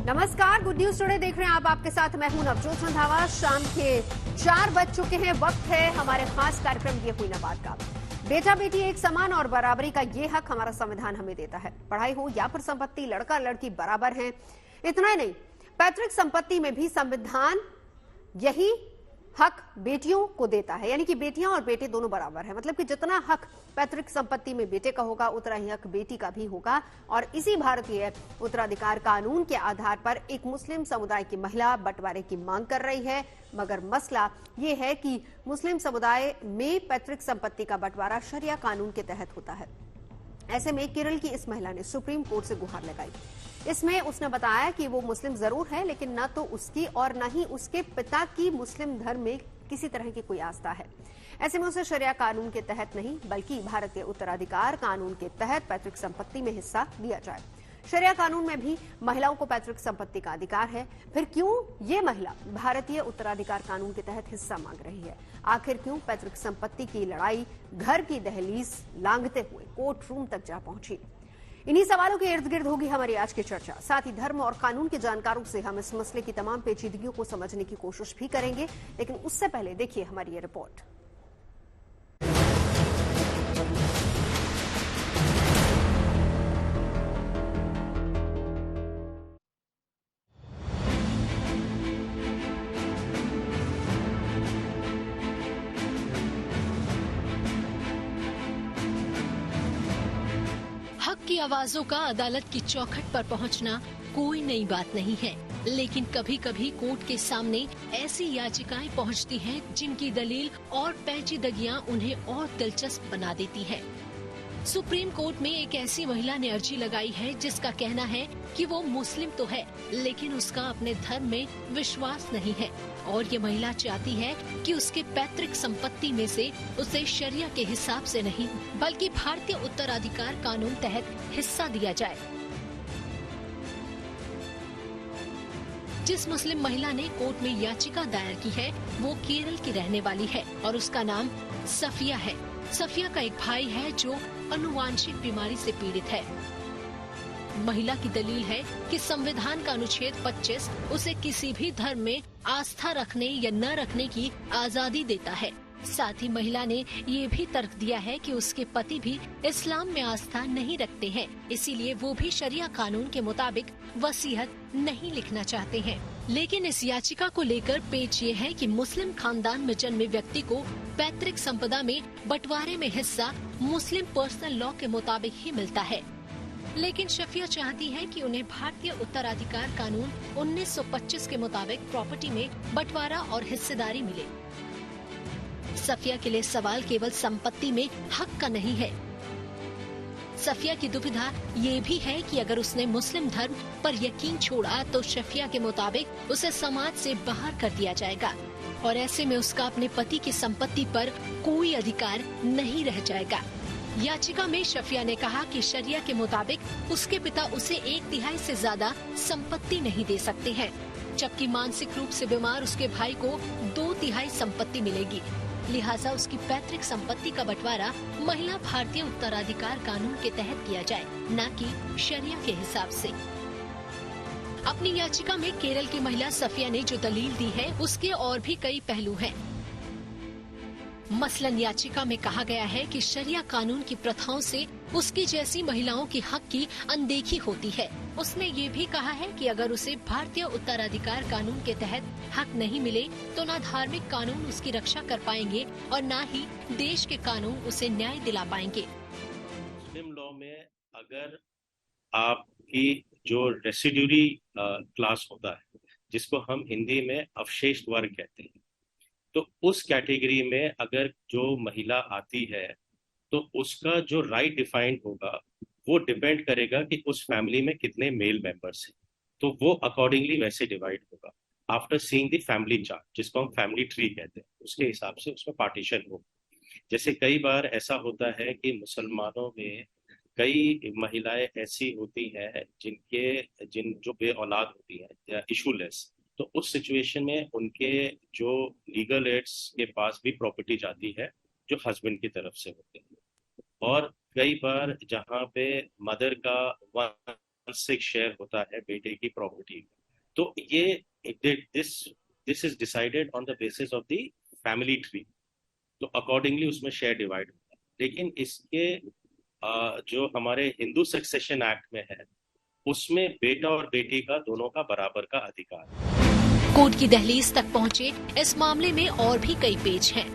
नमस्कार, good news today देख रहे हैं आप। आपके साथ मैं हूं नवजोत रंधावा। शाम के 4 बज चुके हैं। वक्त है हमारे खास कार्यक्रम ये हुई ना बात का। बेटा बेटी एक समान और बराबरी का ये हक हमारा संविधान हमें देता है। पढ़ाई हो या फिर संपत्ति, लड़का लड़की बराबर हैं। इतना ही नहीं, पैतृक संपत्ति में भी संविधान यही हक बेटियों को देता है, यानी कि बेटियां और बेटे दोनों बराबर हैं। मतलब कि जितना हक पैतृक संपत्ति में बेटे का होगा, उतना ही हक बेटी का भी होगा। और इसी भारतीय उत्तराधिकार कानून के आधार पर एक मुस्लिम समुदाय की महिला बंटवारे की मांग कर रही है। मगर मसला ये है कि मुस्लिम समुदाय में पैतृक संपत्ति का बंटवारा शरिया कानून के तहत होता है। ऐसे में केरल की इस महिला ने सुप्रीम कोर्ट से गुहार लगाई। इसमें उसने बताया कि वो मुस्लिम जरूर है, लेकिन न तो उसकी और न ही उसके पिता की मुस्लिम धर्म में किसी तरह की कोई आस्था है। ऐसे में उसे शरिया कानून के तहत नहीं, बल्कि भारतीय उत्तराधिकार कानून के तहत पैतृक संपत्ति में हिस्सा दिया जाए। शरिया कानून में भी महिलाओं को पैतृक संपत्ति का अधिकार है। फिर क्यों ये महिला भारतीय उत्तराधिकार कानून के तहत हिस्सा मांग रही है? आखिर क्यों पैतृक संपत्ति की लड़ाई घर की दहलीज लांघते हुए कोर्ट रूम तक जा पहुंची? इन्हीं सवालों के इर्द गिर्द होगी हमारी आज की चर्चा। साथ ही धर्म और कानून के जानकारों से हम इस मसले की तमाम पेचीदगियों को समझने की कोशिश भी करेंगे। लेकिन उससे पहले देखिए हमारी ये रिपोर्ट। हक की आवाजों का अदालत की चौखट पर पहुंचना कोई नई बात नहीं है, लेकिन कभी कभी कोर्ट के सामने ऐसी याचिकाएं पहुंचती हैं जिनकी दलील और पेचीदगियां उन्हें और दिलचस्प बना देती हैं। सुप्रीम कोर्ट में एक ऐसी महिला ने अर्जी लगाई है जिसका कहना है कि वो मुस्लिम तो है, लेकिन उसका अपने धर्म में विश्वास नहीं है और ये महिला चाहती है कि उसके पैतृक संपत्ति में से उसे शरिया के हिसाब से नहीं, बल्कि भारतीय उत्तराधिकार कानून तहत हिस्सा दिया जाए। जिस मुस्लिम महिला ने कोर्ट में याचिका दायर की है वो केरल की रहने वाली है और उसका नाम सफिया है। सफिया का एक भाई है जो अनुवांशिक बीमारी से पीड़ित है। महिला की दलील है कि संविधान का अनुच्छेद 25 उसे किसी भी धर्म में आस्था रखने या न रखने की आजादी देता है। साथ ही महिला ने ये भी तर्क दिया है कि उसके पति भी इस्लाम में आस्था नहीं रखते हैं, इसीलिए वो भी शरिया कानून के मुताबिक वसीयत नहीं लिखना चाहते हैं। लेकिन इस याचिका को लेकर पेच ये है कि मुस्लिम खानदान में जन्मे व्यक्ति को पैतृक संपदा में बंटवारे में हिस्सा मुस्लिम पर्सनल लॉ के मुताबिक ही मिलता है। लेकिन शफिया चाहती है कि उन्हें भारतीय उत्तराधिकार कानून 1925 के मुताबिक प्रॉपर्टी में बंटवारा और हिस्सेदारी मिले। सफिया के लिए सवाल केवल संपत्ति में हक का नहीं है। सफिया की दुविधा ये भी है कि अगर उसने मुस्लिम धर्म पर यकीन छोड़ा तो शफिया के मुताबिक उसे समाज से बाहर कर दिया जाएगा और ऐसे में उसका अपने पति की संपत्ति पर कोई अधिकार नहीं रह जाएगा। याचिका में शफिया ने कहा कि शरिया के मुताबिक उसके पिता उसे 1/3 से ज्यादा संपत्ति नहीं दे सकते हैं, जबकि मानसिक रूप से बीमार उसके भाई को 2/3 संपत्ति मिलेगी। लिहाजा उसकी पैतृक संपत्ति का बंटवारा महिला भारतीय उत्तराधिकार कानून के तहत किया जाए, न कि शरिया के हिसाब से। अपनी याचिका में केरल की महिला सफिया ने जो दलील दी है उसके और भी कई पहलू हैं। मसलन याचिका में कहा गया है कि शरिया कानून की प्रथाओं से उसकी जैसी महिलाओं की हक की अनदेखी होती है। उसने ये भी कहा है कि अगर उसे भारतीय उत्तराधिकार कानून के तहत हक नहीं मिले तो न धार्मिक कानून उसकी रक्षा कर पाएंगे और न ही देश के कानून उसे न्याय दिला पाएंगे। मुस्लिम लॉ में अगर आपकी जो रेसिड्यूरी क्लास होता है, जिसको हम हिंदी में अवशेष वर्ग कहते हैं, तो उस कैटेगरी में अगर जो महिला आती है तो उसका जो राइट डिफाइंड होगा वो डिपेंड करेगा कि उस फैमिली में कितने मेल मेंबर्स हैं, तो वो अकॉर्डिंगली वैसे डिवाइड होगा। After seeing the family chart, जिसको हम फैमिली ट्री कहते हैं, उसके हिसाब से उसमें पार्टीशन होगा। जैसे कई बार ऐसा होता है कि मुसलमानों में कई महिलाएं ऐसी होती हैं जिन जो बे औलाद होती हैं या इशूलेस, तो उस सिचुएशन में उनके जो लीगल एड्स के पास भी प्रॉपर्टी जाती है जो हस्बैंड की तरफ से होते हैं। और कई बार जहाँ पे मदर का 1 वांशिक शेयर होता है बेटे की प्रॉपर्टी में। तो ये this is decided on the basis of the family tree. तो अकॉर्डिंगली उसमें शेयर डिवाइड होता है। लेकिन इसके जो हमारे हिंदू सक्सेशन एक्ट में है, उसमें बेटा और बेटी का दोनों का बराबर का अधिकार है। कोर्ट की दहलीज तक पहुंचे इस मामले में और भी कई पेच हैं।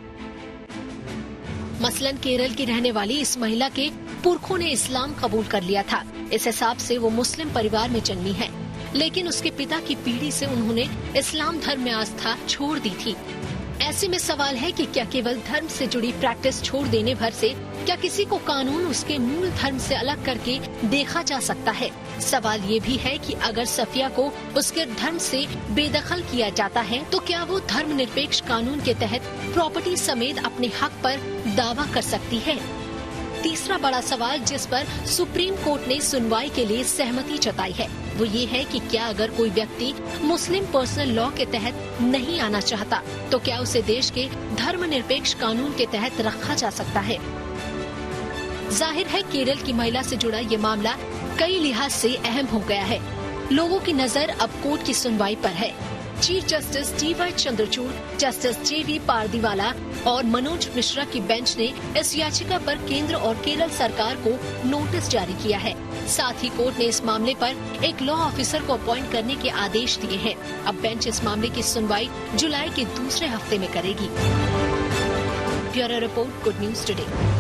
मसलन केरल की रहने वाली इस महिला के पुरखों ने इस्लाम कबूल कर लिया था। इस हिसाब से वो मुस्लिम परिवार में जन्मी है, लेकिन उसके पिता की पीढ़ी से उन्होंने इस्लाम धर्म में आस्था छोड़ दी थी। ऐसे में सवाल है कि क्या केवल धर्म से जुड़ी प्रैक्टिस छोड़ देने भर से क्या किसी को कानून उसके मूल धर्म से अलग करके देखा जा सकता है? सवाल ये भी है कि अगर सफिया को उसके धर्म से बेदखल किया जाता है तो क्या वो धर्मनिरपेक्ष कानून के तहत प्रॉपर्टी समेत अपने हक पर दावा कर सकती है? तीसरा बड़ा सवाल जिस पर सुप्रीम कोर्ट ने सुनवाई के लिए सहमति जताई है वो ये है कि क्या अगर कोई व्यक्ति मुस्लिम पर्सनल लॉ के तहत नहीं आना चाहता तो क्या उसे देश के धर्मनिरपेक्ष कानून के तहत रखा जा सकता है? जाहिर है केरल की महिला से जुड़ा ये मामला कई लिहाज से अहम हो गया है। लोगों की नजर अब कोर्ट की सुनवाई पर है। Chief justice D.Y.. Chandrachud, justice J.V.. Pardiwala और मनोज मिश्रा की बेंच ने इस याचिका पर केंद्र और केरल सरकार को नोटिस जारी किया है। साथ ही कोर्ट ने इस मामले पर एक लॉ ऑफिसर को अपॉइंट करने के आदेश दिए हैं। अब बेंच इस मामले की सुनवाई जुलाई के दूसरे हफ्ते में करेगी। Bureau report, good news today.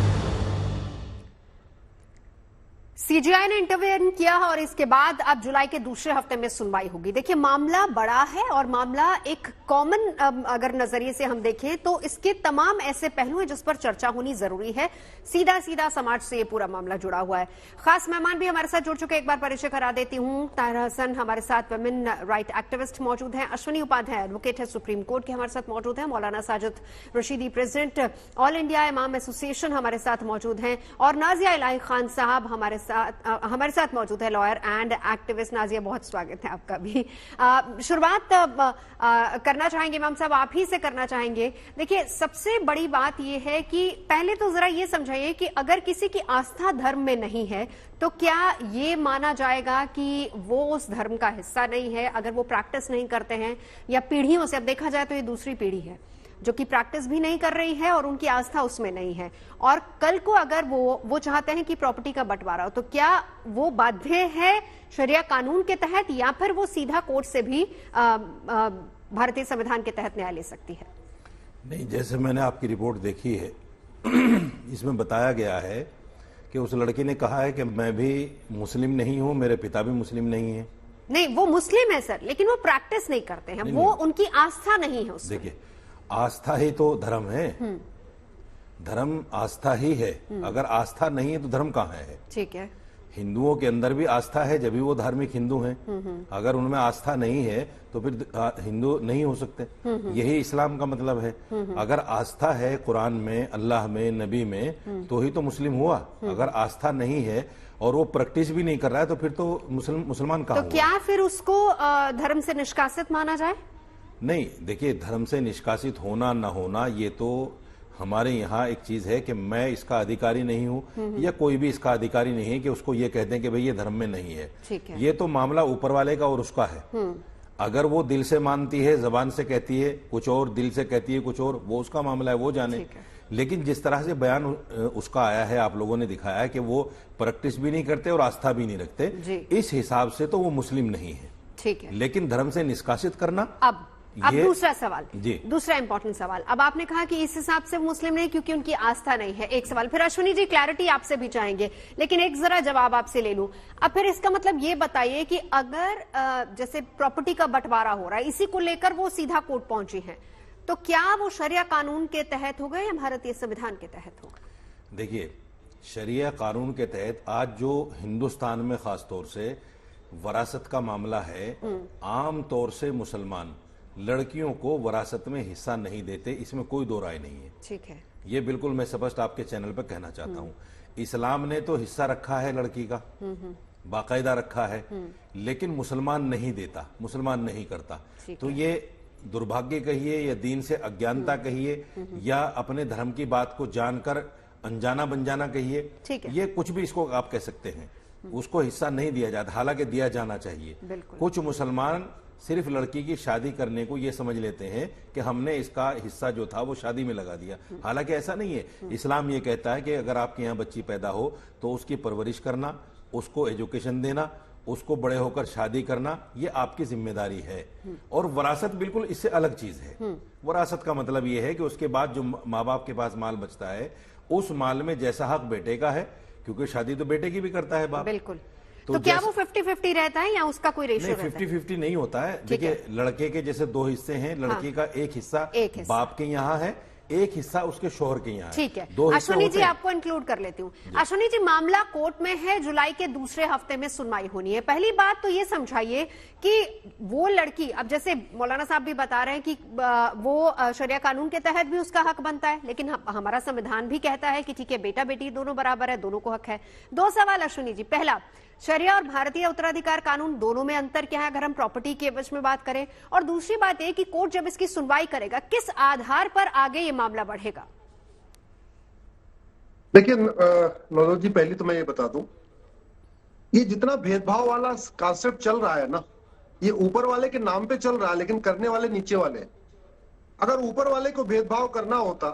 CGI ने इंटरवेन किया और इसके बाद अब जुलाई के दूसरे हफ्ते में सुनवाई होगी। देखिए, मामला बड़ा है और मामला एक कॉमन अगर नजरिए से हम देखें तो इसके तमाम ऐसे पहलू हैं जिस पर चर्चा होनी जरूरी है। सीधा सीधा समाज से ये पूरा मामला जुड़ा हुआ है। खास मेहमान भी हमारे साथ जुड़ चुके, एक बार परिचय करा देती हूँ। ताहिरा हसन हमारे साथ वुमेन राइट एक्टिविस्ट मौजूद हैं। अश्विनी उपाध्याय एडवोकेट है, सुप्रीम कोर्ट के हमारे साथ मौजूद हैं। मौलाना Sajid Rashidi president all India इमाम एसोसिएशन हमारे साथ मौजूद हैं। और नाजिया इलाही खान साहब हमारे साथ मौजूद है, लॉयर एंड एक्टिविस्ट। नाजिया, बहुत स्वागत है आपका भी। शुरुआत करना चाहेंगे इमाम साहब, आप ही से करना चाहेंगे। देखिए, सबसे बड़ी बात यह है कि पहले तो जरा ये समझाइए कि अगर किसी की आस्था धर्म में नहीं है तो क्या ये माना जाएगा कि वो उस धर्म का हिस्सा नहीं है? अगर वो प्रैक्टिस नहीं करते हैं या पीढ़ियों से, अब देखा जाए तो ये दूसरी पीढ़ी है जो कि प्रैक्टिस भी नहीं कर रही है और उनकी आस्था उसमें नहीं है, और कल को अगर वो चाहते हैं कि प्रॉपर्टी का बंटवारा हो, तो क्या वो बाध्य है शरिया कानून के तहत या फिर वो सीधा कोर्ट से भी भारतीय संविधान के तहत न्याय ले सकती है? नहीं, जैसे मैंने आपकी रिपोर्ट देखी है इसमें बताया गया है कि उस लड़की ने कहा है कि मैं भी मुस्लिम नहीं हूं, मेरे पिता भी मुस्लिम नहीं है। नहीं, वो मुस्लिम है सर, लेकिन वो प्रैक्टिस नहीं करते हैं, वो उनकी आस्था नहीं है उसमें। देखिए, आस्था ही तो धर्म है। धर्म आस्था ही है। अगर आस्था नहीं है तो धर्म कहाँ है? ठीक है। हिंदुओं के अंदर भी आस्था है, जब भी वो धार्मिक हिंदू हैं। अगर उनमें आस्था नहीं है तो फिर हिंदू नहीं हो सकते। यही इस्लाम का मतलब है। अगर आस्था है कुरान में, अल्लाह में, नबी में, तो ही तो मुस्लिम हुआ। अगर आस्था नहीं है और वो प्रैक्टिस भी नहीं कर रहा है तो फिर तो मुसलमान कहाँ हुआ? तो क्या फिर उसको धर्म से निष्कासित माना जाए? नहीं, देखिए, धर्म से निष्कासित होना न होना ये तो हमारे यहाँ एक चीज है कि मैं इसका अधिकारी नहीं हूँ या कोई भी इसका अधिकारी नहीं है कि उसको ये कहते हैं कि भाई ये धर्म में नहीं है। ठीक है। ये तो मामला ऊपर वाले का और उसका है। अगर वो दिल से मानती है, जबान से कहती है कुछ और, दिल से कहती है कुछ और, वो उसका मामला है, वो जाने। लेकिन जिस तरह से बयान उसका आया है, आप लोगों ने दिखाया है कि वो प्रैक्टिस भी नहीं करते और आस्था भी नहीं रखते, इस हिसाब से तो वो मुस्लिम नहीं है। ठीक है। लेकिन धर्म से निष्कासित करना, अब दूसरा सवाल जी, दूसरा इंपॉर्टेंट सवाल। अब आपने कहा कि इस हिसाब से मुस्लिम नहीं क्योंकि उनकी आस्था नहीं है। एक सवाल फिर अश्विनी जी क्लैरिटी आपसे भी चाहेंगे, लेकिन एक जरा जवाब आपसे ले लूं। अब फिर इसका मतलब ये बताइए कि अगर जैसे प्रॉपर्टी का बंटवारा हो रहा है, इसी को लेकर वो सीधा कोर्ट पहुंची है, तो क्या वो शरिया कानून के तहत होगा या भारतीय संविधान के तहत होगा? देखिए, शरिया कानून के तहत आज जो हिंदुस्तान में खासतौर से वरासत का मामला है, आम तौर से मुसलमान लड़कियों को वरासत में हिस्सा नहीं देते, इसमें कोई दो राय नहीं है। ठीक है। ये बिल्कुल मैं स्पष्ट आपके चैनल पर कहना चाहता हूँ। इस्लाम ने तो हिस्सा रखा है लड़की का, बाकायदा रखा है, लेकिन मुसलमान नहीं देता, मुसलमान नहीं करता। तो ये दुर्भाग्य कहिए या दीन से अज्ञानता कहिए या अपने धर्म की बात को जानकर अनजाना बन जाना कहिए, ये कुछ भी इसको आप कह सकते हैं, उसको हिस्सा नहीं दिया जाता, हालांकि दिया जाना चाहिए। बिल्कुल। कुछ मुसलमान सिर्फ लड़की की शादी करने को ये समझ लेते हैं कि हमने इसका हिस्सा जो था वो शादी में लगा दिया, हालांकि ऐसा नहीं है। इस्लाम ये कहता है कि अगर आपके यहाँ बच्ची पैदा हो तो उसकी परवरिश करना, उसको एजुकेशन देना, उसको बड़े होकर शादी करना, ये आपकी जिम्मेदारी है। और वरासत बिल्कुल इससे अलग चीज है। वरासत का मतलब ये है कि उसके बाद जो माँ बाप के पास माल बचता है, उस माल में जैसा हक बेटे का है, क्योंकि शादी तो बेटे की भी करता है बाप। बिल्कुल। तो क्या वो 50-50 रहता है या उसका कोई रेशियो रहता है? 50-50 नहीं होता है। देखिए, लड़के के जैसे 2 हिस्से हैं, लड़की का एक हिस्सा बाप के यहाँ है, एक हिस्सा उसके शोहर के यहाँ। ठीक है, अश्विनी जी आपको इंक्लूड कर लेती हूँ। अश्विनी जी, मामला कोर्ट में है, जुलाई के दूसरे हफ्ते में सुनवाई होनी है। पहली बात तो ये समझाइए कि वो लड़की, अब जैसे मौलाना साहब भी बता रहे हैं कि वो शरिया कानून के तहत भी उसका हक बनता है, लेकिन हमारा संविधान भी कहता है कि ठीक है, बेटा बेटी दोनों बराबर है, दोनों को हक है। 2 सवाल अश्विनी जी। पहला, शरिया और भारतीय उत्तराधिकार कानून दोनों में अंतर क्या है अगर हम प्रॉपर्टी के एवज में बात करें? और दूसरी बात यह कि कोर्ट जब इसकी सुनवाई करेगा, किस आधार पर आगे ये मामला बढ़ेगा? देखिए नौरोज जी, पहली तो मैं ये बता दूं, ये जितना भेदभाव वाला कॉन्सेप्ट चल रहा है ना, ये ऊपर वाले के नाम पे चल रहा है, लेकिन करने वाले नीचे वाले हैं। अगर ऊपर वाले को भेदभाव करना होता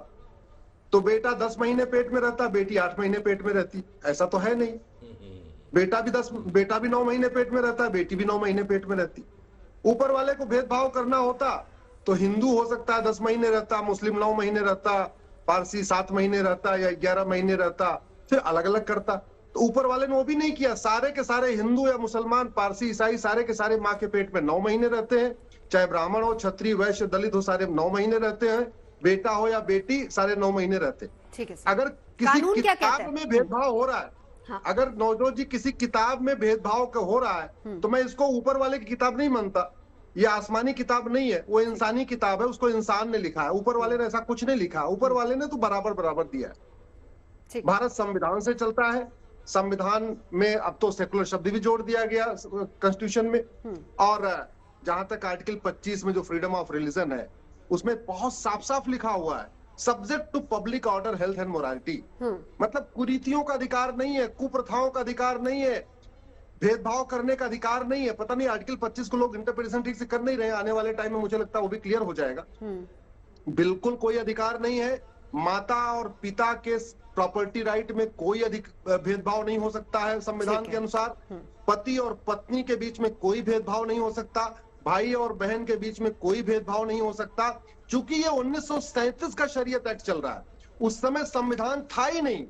तो बेटा 10 महीने पेट में रहता, बेटी 8 महीने पेट में रहती। ऐसा तो है नहीं। बेटा भी 9 महीने पेट में रहता है, बेटी भी 9 महीने पेट में रहती। ऊपर वाले को भेदभाव करना होता तो हिंदू हो सकता है 10 महीने रहता, मुस्लिम 9 महीने रहता, पारसी 7 महीने रहता या 11 महीने रहता, फिर अलग अलग करता। तो ऊपर वाले ने वो भी नहीं किया। सारे के सारे हिंदू या मुसलमान, पारसी, ईसाई, सारे के सारे माँ के पेट में 9 महीने रहते हैं। चाहे ब्राह्मण हो, क्षत्रिय, वैश्य, दलित हो, सारे 9 महीने रहते हैं। बेटा हो या बेटी, सारे 9 महीने रहते हैं। ठीक है। अगर किसी किताब में भेदभाव हो रहा है, हाँ। अगर नौजोत जी किसी किताब में भेदभाव हो रहा है तो मैं इसको ऊपर वाले की किताब नहीं मानता। ये आसमानी किताब नहीं है, वो इंसानी किताब है, उसको इंसान ने लिखा है। ऊपर वाले ने ऐसा कुछ नहीं लिखा। ऊपर वाले ने तो बराबर बराबर दिया है। भारत संविधान से चलता है। संविधान में अब तो सेकुलर शब्द भी जोड़ दिया गया कॉन्स्टिट्यूशन में। और जहां तक आर्टिकल 25 में जो फ्रीडम ऑफ रिलीजन है, उसमें बहुत साफ साफ लिखा हुआ है, subject to public order, health and morality. मतलब कुरीतियों का अधिकार नहीं है, कुप्रथाओं का अधिकार नहीं है, भेदभाव करने का अधिकार नहीं है। पता नहीं आर्टिकल 25 को लोग इंटरप्रिटेशन ठीक से कर नहीं रहे। आने वाले टाइम में मुझे लगता है वो भी क्लियर हो जाएगा। बिल्कुल कोई अधिकार नहीं है। माता और पिता के प्रॉपर्टी राइट में कोई भेदभाव नहीं हो सकता है संविधान के अनुसार। पति और पत्नी के बीच में कोई भेदभाव नहीं हो सकता। भाई और बहन के बीच में कोई भेदभाव नहीं हो सकता। चूंकि ये 1937 का शरीयत एक्ट चल रहा है, उस समय संविधान था ही नहीं।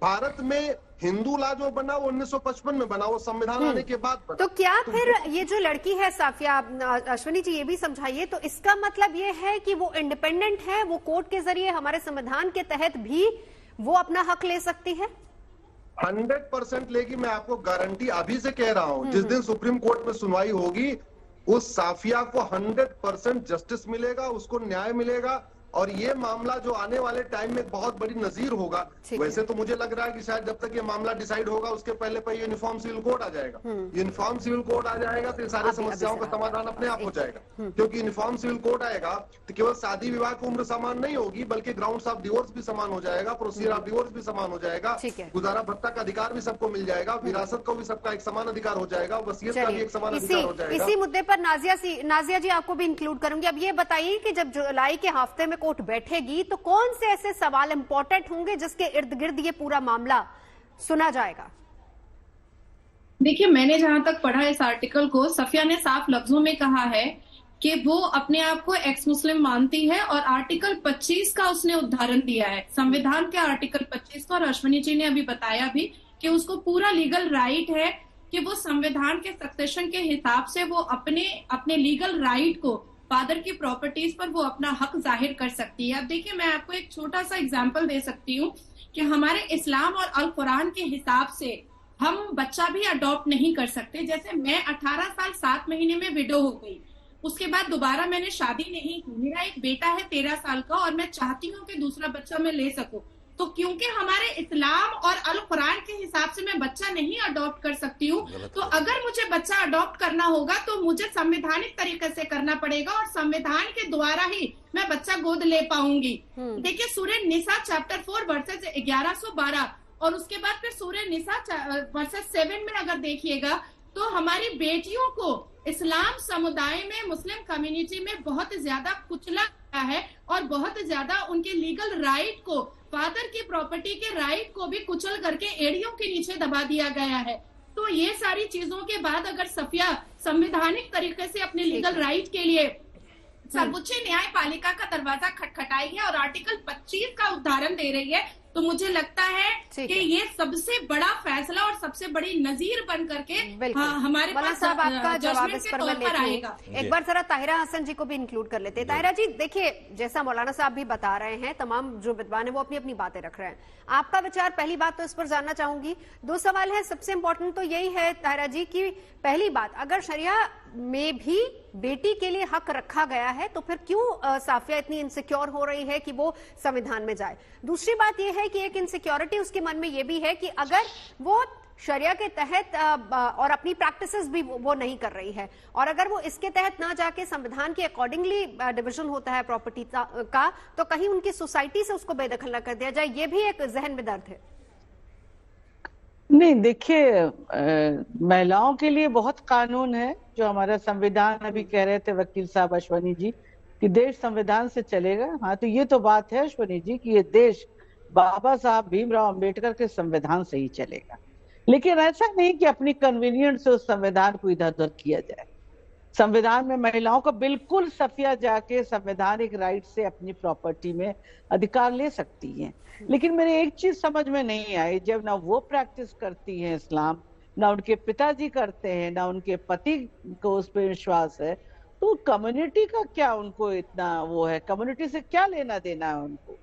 भारत में हिंदू लॉ जो बना वो 1955 में बना, वो संविधान आने के बाद बना। तो क्या फिर ये जो लड़की है साफिया, अश्विनी जी ये भी समझाइए, तो इसका मतलब ये है कि वो इंडिपेंडेंट है, वो कोर्ट के जरिए हमारे संविधान के तहत भी वो अपना हक ले सकती है? 100% लेगी। मैं आपको गारंटी अभी से कह रहा हूं, जिस दिन सुप्रीम कोर्ट में सुनवाई होगी, उस साफिया को 100% जस्टिस मिलेगा, उसको न्याय मिलेगा। और ये मामला जो आने वाले टाइम में बहुत बड़ी नजीर होगा। वैसे तो मुझे लग रहा है कि शायद जब तक ये मामला डिसाइड होगा उसके पहले पर यूनिफॉर्म सिविल कोड आ जाएगा। यूनिफॉर्म सिविल कोड आ जाएगा तो सारी समस्याओं का समाधान अपने आप हो जाएगा। क्योंकि यूनिफॉर्म सिविल कोड आएगा तो केवल शादी विवाह की उम्र समान नहीं होगी, बल्कि ग्राउंड्स ऑफ डिवोर्स भी समान हो जाएगा, प्रोसीजर ऑफ डिवोर्स भी समान हो जाएगा, गुजारा भत्ता का अधिकार भी सबको मिल जाएगा, विरासत को भी सबका एक समान अधिकार हो जाएगा, वसीयत का भी एक समान अधिकार हो जाएगा। इसी मुद्दे पर नाजिया जी आपको भी इंक्लूड करूंगी। अब ये बताइए कि जब जुलाई के हफ्ते में कोर्ट बैठेगी तो कौन से ऐसे सवाल इंपॉर्टेंट होंगे जिसके इर्द गिर्द ये पूरा मामला सुना जाएगा? देखिए, मैंने जहां तक पढ़ा इस आर्टिकल को, सफिया ने साफ लफ्जों में कहा है कि वो अपने आप को एक्स मुस्लिम मानती है और आर्टिकल 25 का उसने उदाहरण दिया है, संविधान के आर्टिकल 25 का। और अश्विनी जी ने अभी बताया भी कि उसको पूरा लीगल राइट है कि वो संविधान के सक्सेशन के हिसाब से वो अपने लीगल राइट को, फादर की प्रॉपर्टीज पर वो अपना हक जाहिर कर सकती है। अब देखिए, मैं आपको एक छोटा सा एग्जांपल दे सकती हूँ कि हमारे इस्लाम और अल कुरान के हिसाब से हम बच्चा भी अडॉप्ट नहीं कर सकते। जैसे मैं 18 साल 7 महीने में विडो हो गई, उसके बाद दोबारा मैंने शादी नहीं की, मेरा एक बेटा है 13 साल का और मैं चाहती हूँ कि दूसरा बच्चा मैं ले सकूं, तो क्योंकि हमारे इस्लाम और अल कुरान के हिसाब से मैं बच्चा नहीं अडॉप्ट कर सकती हूँ, तो अगर मुझे बच्चा अडॉप्ट करना होगा तो मुझे संवैधानिक तरीके से करना पड़ेगा और संविधान के द्वारा ही मैं बच्चा गोद ले पाऊंगी। देखिए, सूरह निसा चैप्टर 4 वर्सेस 1112 और उसके बाद फिर सूरह निसा वर्सेस 7 में अगर देखिएगा तो हमारी बेटियों को इस्लाम समुदाय में, मुस्लिम कम्युनिटी में बहुत ज्यादा कुचला गया है और बहुत ज्यादा उनके लीगल राइट को, फादर की प्रॉपर्टी के राइट को भी कुचल करके एड़ियों के नीचे दबा दिया गया है। तो ये सारी चीजों के बाद अगर सफिया संवैधानिक तरीके से अपने लीगल राइट के लिए सर्वोच्च न्यायपालिका का दरवाजा खटखटाई है और आर्टिकल 25 का उदाहरण दे रही है, तो मुझे लगता है कि ये सबसे बड़ा फैसला और सबसे बड़ी नजीर बन करके हमारे पास साहब आपका जवाब इस पर मैं लेती हूं। एक बार जरा ताहिरा हसन जी को भी इंक्लूड कर लेते हैं। ताहिरा जी, देखिए जैसा मौलाना साहब भी बता रहे हैं, तमाम जो विद्वान है वो अपनी अपनी बातें रख रहे हैं। आपका विचार, पहली बात तो इस पर जानना चाहूंगी। दो सवाल है, सबसे इंपॉर्टेंट तो यही है ताहिरा जी की पहली बात, अगर शरिया में भी बेटी के लिए हक रखा गया है तो फिर क्यों साफिया इतनी इनसिक्योर हो रही है कि वो संविधान में जाए? दूसरी बात यह है कि एक इनसिक्योरिटी उसके मन में ये भी है कि अगर वो शरिया के तहत और अपनी प्रैक्टिसेस भी वो नहीं कर रही है, और अगर वो इसके तहत ना जाके संविधान के अकॉर्डिंगली डिवीजन होता है प्रॉपर्टी का, तो कहीं उनकी सोसाइटी से उसको बेदखल न कर दिया जाए, ये भी एक जहन में दर्द है। नहीं, देखिए महिलाओं के लिए बहुत कानून है जो हमारा संविधान, अभी कह रहे थे वकील साहब अश्वनी जी कि देश संविधान से चलेगा। हाँ, तो ये तो बात है अश्वनी जी कि ये देश बाबा साहब भीमराव अंबेडकर के संविधान से ही चलेगा, लेकिन ऐसा नहीं कि अपनी कन्वीनियंस से उस संविधान को इधर उधर किया जाए। संविधान में महिलाओं को बिल्कुल सफिया जाके संवैधानिक राइट से अपनी प्रॉपर्टी में अधिकार ले सकती हैं, लेकिन मेरे एक चीज समझ में नहीं आई, जब ना वो प्रैक्टिस करती है इस्लाम, ना उनके पिताजी करते हैं, ना उनके पति को उस पर विश्वास है, तो कम्युनिटी का क्या उनको इतना वो है? कम्युनिटी से क्या लेना देना है उनको?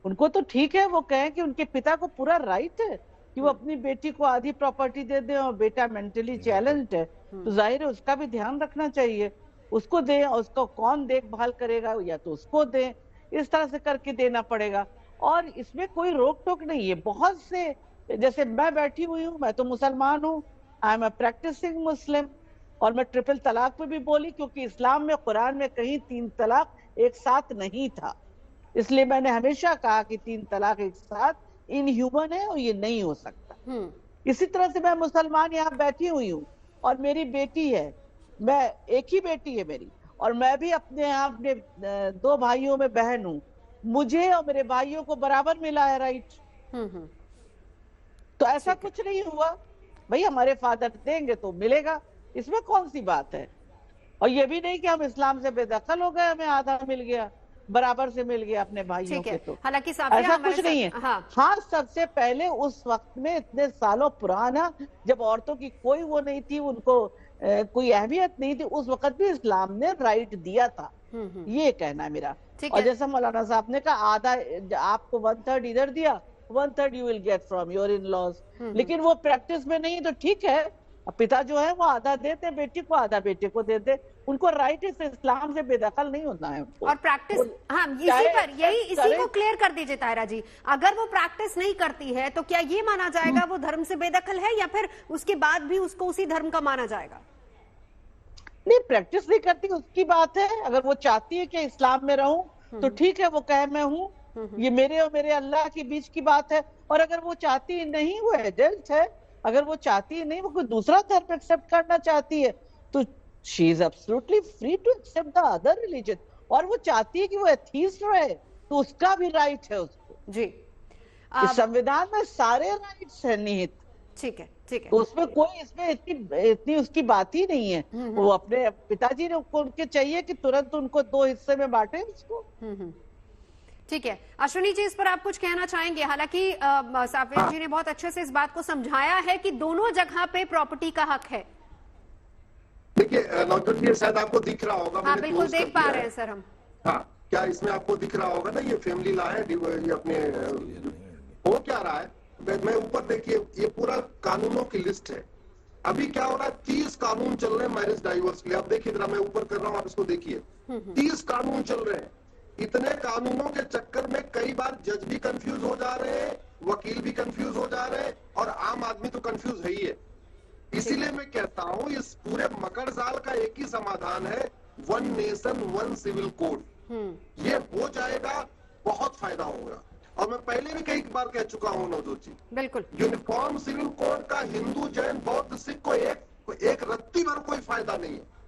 उनको तो ठीक है वो कहें कि उनके पिता को पूरा राइट है कि वो अपनी बेटी को आधी प्रॉपर्टी दे दे और बेटा मेंटली चैलेंज्ड है, तो जाहिर है उसका भी ध्यान रखना चाहिए, उसको दे, उसको कौन देखभाल करेगा, या तो उसको दे, इस तरह से करके देना पड़ेगा। और इसमें कोई रोक टोक नहीं है। बहुत से, जैसे मैं बैठी हुई हूँ, मैं तो मुसलमान हूँ, आई एम अ प्रैक्टिसिंग मुस्लिम, और मैं ट्रिपल तलाक पे भी बोली क्योंकि इस्लाम में, कुरान में कहीं 3 तलाक एक साथ नहीं था, इसलिए मैंने हमेशा कहा कि 3 तलाक एक साथ इनह्यूमन है और ये नहीं हो सकता। इसी तरह से मैं मुसलमान यहाँ बैठी हुई हूँ और मेरी बेटी है, मैं एक ही बेटी है मेरी, और मैं भी अपने यहाँ अपने 2 भाइयों में बहन हूँ, मुझे और मेरे भाइयों को बराबर मिला है राइट। तो ऐसा कुछ नहीं हुआ भाई, हमारे फादर देंगे तो मिलेगा, इसमें कौन सी बात है? और ये भी नहीं कि हम इस्लाम से बेदखल हो गए, हमें आधा मिल गया, बराबर से मिल गया अपने भाइयों के। तो हालांकि ऐसा कुछ नहीं है। हाँ, सबसे पहले उस वक्त में, इतने सालों पुराना, जब औरतों की कोई वो नहीं थी, उनको कोई अहमियत नहीं थी, उस वक्त भी इस्लाम ने राइट दिया था, ये कहना है मेरा। और जैसा मौलाना साहब ने कहा, आधा आपको 1/3 इधर दिया, 1/3 you will get from your in laws, लेकिन वो प्रैक्टिस में नहीं, तो ठीक है, पिता जो है वो आधा देते, बेटी को आधा बेटे को देते, उनको राइट है, इस्लाम से बेदखल नहीं होना है उनको। और प्रैक्टिस, हाँ, इसी को क्लियर कर दीजिए ताहिरा जी, अगर वो प्रैक्टिस नहीं करती है तो क्या ये माना जाएगा वो धर्म से बेदखल है, या फिर उसके बाद भी उसको उसी धर्म का माना जाएगा? नहीं, प्रैक्टिस नहीं करती उसकी बात है, अगर वो चाहती है कि इस्लाम में रहूं तो ठीक है, वो कहे मैं हूँ, ये मेरे और मेरे अल्लाह के बीच की बात है। और अगर वो चाहती नहीं, वो एडल्ट है, अगर वो चाहती नहीं, वो कोई दूसरा धर्म एक्सेप्ट करना चाहती है, तो she is absolutely free to accept the other religion. और वो चाहती है कि वो एथीस्ट रहे, तो उसका भी राइट है उसको जी। इस संविधान में सारे राइट्स हैं निहित, ठीक है, ठीक है, तो उसमें कोई, इसमें इतनी उसकी बात ही नहीं है। वो अपने पिताजी ने उनके चाहिए कि तुरंत उनको 2 हिस्से में बांटे उसको। ठीक है, अश्विनी जी, इस पर आप कुछ कहना चाहेंगे? हालांकि साफिया जी ने बहुत अच्छे से इस बात को समझाया है कि दोनों जगह पे प्रॉपर्टी का हक है। देखिए नौजवान जी, शायद आपको दिख रहा होगा, हाँ बिल्कुल देख पा रहे हैं सर हम। हाँ, क्या इसमें आपको दिख रहा होगा ना, ये फैमिली लॉ है, ये अपने हो क्या रहा है, मैं ऊपर देखिए, ये पूरा कानूनों की लिस्ट है। अभी क्या हो रहा है, 30 कानून चल रहे हैं मैरिज डाइवोर्स के लिए। आप देखिए जरा, मैं ऊपर कर रहा हूँ, आप इसको देखिए, 30 कानून चल रहे हैं। इतने कानूनों के चक्कर में कई बार जज भी कंफ्यूज हो जा रहे हैं, वकील भी कंफ्यूज हो जा रहे हैं, और आम आदमी तो कंफ्यूज है ही है। इसीलिए मैं कहता हूँ, इस पूरे मकर जाल का एक ही समाधान है, 1 नेशन 1 सिविल कोड। ये हो जाएगा, बहुत फायदा होगा। और मैं पहले भी कई बार कह चुका हूं नवजोत जी, बिल्कुल यूनिफॉर्म सिविल कोड का हिंदू जैन बौद्ध सिख को एक रत्ती भर कोई फायदा नहीं है।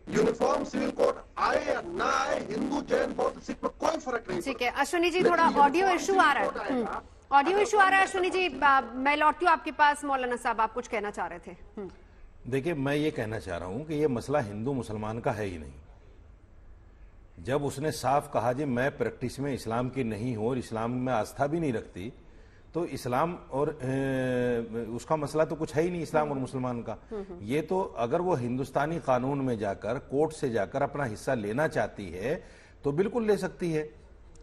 यूनिफॉर्म सिविल कोड आए या ना आए, हिंदू जैन बौद्ध सिख में कोई फर्क नहीं। ठीक है अश्विनी जी, थोड़ा ऑडियो इशू आ रहा है, ऑडियो इशू आ रहा है अश्विनी जी। मैं लौटती हूँ आपके पास। मौलाना साहब आप कुछ कहना चाह रहे थे। देखिए, मैं ये कहना चाह रहा हूं कि ये मसला हिंदू मुसलमान का है ही नहीं। जब उसने साफ कहा जी मैं प्रैक्टिस में इस्लाम की नहीं हूं और इस्लाम में आस्था भी नहीं रखती, तो इस्लाम और उसका मसला तो कुछ है ही नहीं इस्लाम और मुसलमान का। ये तो अगर वो हिंदुस्तानी कानून में जाकर कोर्ट से जाकर अपना हिस्सा लेना चाहती है तो बिल्कुल ले सकती है।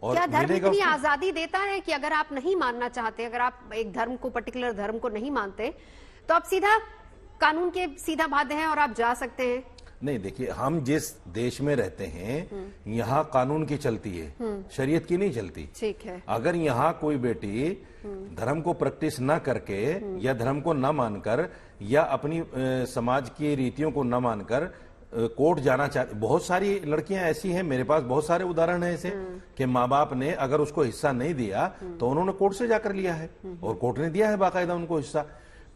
और क्या धर्म इतनी आजादी देता है कि अगर आप नहीं मानना चाहते, अगर आप एक धर्म को, पर्टिकुलर धर्म को नहीं मानते, तो आप सीधा कानून के सीधा बाध्य हैं और आप जा सकते हैं? नहीं, देखिए, हम जिस देश में रहते हैं यहाँ कानून की चलती है, शरीयत की नहीं चलती। ठीक है। अगर यहाँ कोई बेटी धर्म को प्रैक्टिस ना करके या धर्म को ना मानकर या अपनी समाज की रीतियों को ना मानकर कोर्ट जाना चाहती, बहुत सारी लड़कियां ऐसी हैं, मेरे पास बहुत सारे उदाहरण हैं ऐसे कि माँ बाप ने अगर उसको हिस्सा नहीं दिया तो उन्होंने कोर्ट से जाकर लिया है और कोर्ट ने दिया है बाकायदा उनको हिस्सा।